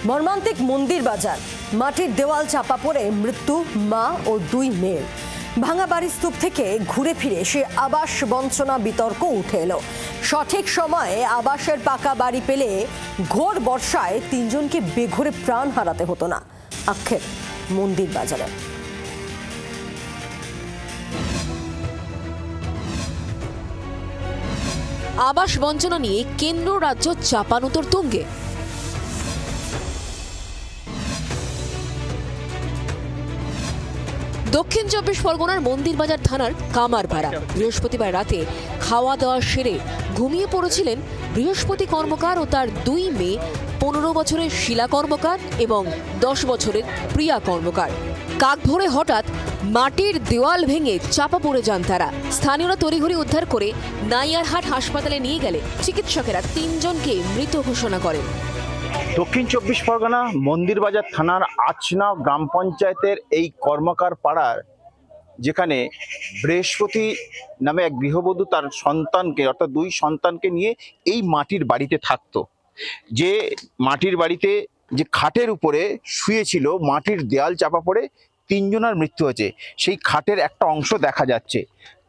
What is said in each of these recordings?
মর্মান্তিক মন্দির বাজার, মাটির দেওয়াল চাপা পড়ে মৃত্যু মা ও দুই মেয়ের। ভাঙা বাড়ির স্তূপ থেকে ঘুরে ফিরে সে আবাস বঞ্চনা বিতর্ক উঠে এলো। সঠিক সময়ে আবাসের পাকা বাড়ি পেলে ঘোর বর্ষায় তিনজনকে বেঘোরে প্রাণ হারাতে হতো না, আক্ষেপ মন্দির বাজারে। আবাস বঞ্চনা নিয়ে কেন্দ্র রাজ্য চাপানোতর তুঙ্গে। দক্ষিণ চব্বিশ পরগনার মন্দিরবাজার থানার কামারপাড়া বৃহস্পতিবার রাতে খাওয়া দাওয়া সেরে ঘুমিয়ে পড়েছিলেন বৃহস্পতি কর্মকার ও তার দুই মেয়ে, 15 বছরের শিলা কর্মকার এবং 10 বছরের প্রিয়া কর্মকার। কাক ভোরে হঠাৎ মাটির দেওয়াল ভেঙে চাপা পড়ে যান তারা। স্থানীয়রা তড়িঘড়ি উদ্ধার করে নাইয়ারহাট হাসপাতালে নিয়ে গেলে চিকিৎসকেরা তিনজনকে মৃত ঘোষণা করেন। দক্ষিণ চব্বিশ পরগনা মন্দিরবাজার থানার আচনাও গ্রাম পঞ্চায়েতের এই কর্মকার পাড়ার, যেখানে বৃহস্পতি নামে এক গৃহবধূ তার সন্তানকে অর্থাৎ দুই সন্তানকে নিয়ে এই মাটির বাড়িতে থাকতো। যে মাটির বাড়িতে যে খাটের উপরে শুয়েছিল, মাটির দেয়াল চাপা পড়ে তিনজনের মৃত্যু হয়েছে। সেই খাটের একটা অংশ দেখা যাচ্ছে।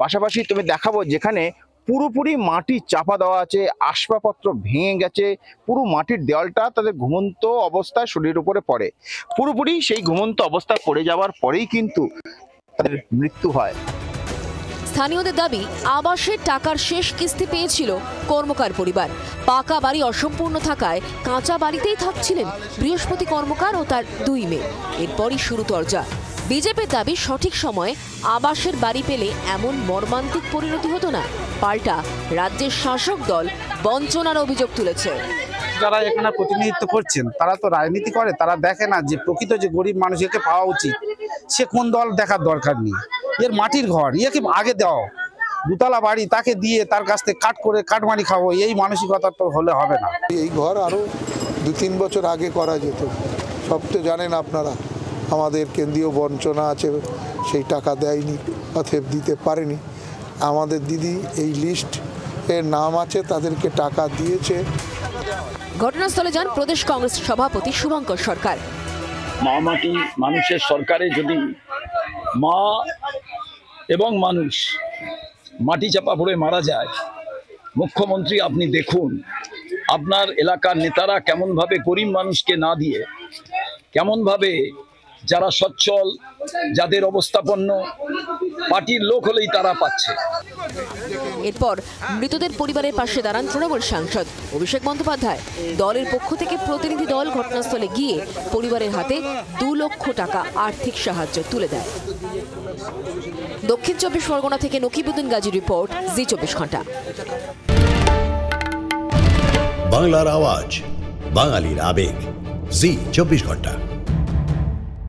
পাশাপাশি তুমি দেখাবো যেখানে পুরোপুরি মাটি চাপা দেওয়া আছে, আসবাবপত্র ভেঙে গেছে, পুরো মাটির দেওয়ালটা তাদের ঘুমন্ত অবস্থায় শরীরের উপরে পড়ে। পুরোপুরি সেই ঘুমন্ত অবস্থায় পড়ে যাওয়ার পরেই কিন্তু তাদের মৃত্যু হয়। স্থানীয়দের দাবি, আবাসের টাকার শেষ কিস্তি পেয়েছিল কর্মকার পরিবার। পাকা বাড়ি অসম্পূর্ণ থাকায় কাঁচা বাড়িতেই থাকছিলেন বৃহস্পতি কর্মকার ও তার দুই মেয়ে। এরপরই শুরু তরজা। বিজেপির দাবি, সঠিক সময়ে আবাসের বাড়ি পেলে এমন মর্মান্তিক পরিণতি হতো না। পাল্টা রাজ্যের শাসক দল বঞ্চনার অভিযোগ তুলেছে। যারা এখানে প্রতিনিধিত্ব করছেন তারা তো রাজনীতি করে, তারা দেখে না যে প্রকৃত যে গরিব মানুষকে পাওয়া উচিত সে কোন দল দেখার দরকার নেই। এর মাটির ঘর, ইয়েকে আগে দাও, দুতলা বাড়ি তাকে দিয়ে তার কাছ থেকে কাটমানি খাবো, এই মানসিকতা তো হলে হবে না। এই ঘর আরো 2-3 বছর আগে করা যেত। সব তো জানেন আপনারা, আমাদের কেন্দ্রীয় বঞ্চনা আছে, সেই টাকা দেয়নি, অতএব দিতে পারেনি। আমাদের দিদি এই লিস্ট এর নাম আছে, তাদেরকে টাকা দিয়েছে। ঘটনাস্থলে যান প্রদেশ কংগ্রেস সভাপতি শুভঙ্কর সরকার। মা মাটি মানুষের সরকারে যদি মা এবং মানুষ মাটি চাপা পড়ে মারা যায়, মুখ্যমন্ত্রী আপনি দেখুন আপনার এলাকার নেতারা কেমনভাবে গরিব মানুষকে না দিয়ে, কেমনভাবে যারা সচ্ছল, যাদের অবস্থাপন্ন পার্টির লোক হলেই তারা পাচ্ছে। এরপর মৃতদের পরিবারের পাশে দাঁড়ান তৃণমূল সাংসদ অভিষেক বন্দ্যোপাধ্যায়। দলের পক্ষ থেকে প্রতিনিধি দল ঘটনাস্থলে গিয়ে পরিবারের হাতে 2 লক্ষ টাকা আর্থিক সাহায্য তুলে দেয়। দক্ষিণ চব্বিশ পরগনা থেকে নকিবুদ্দিন গাজী রিপোর্ট, জি 24 ঘন্টা। বাংলার আওয়াজ, বাঙালির আবেগ, জি 24 ঘন্টা।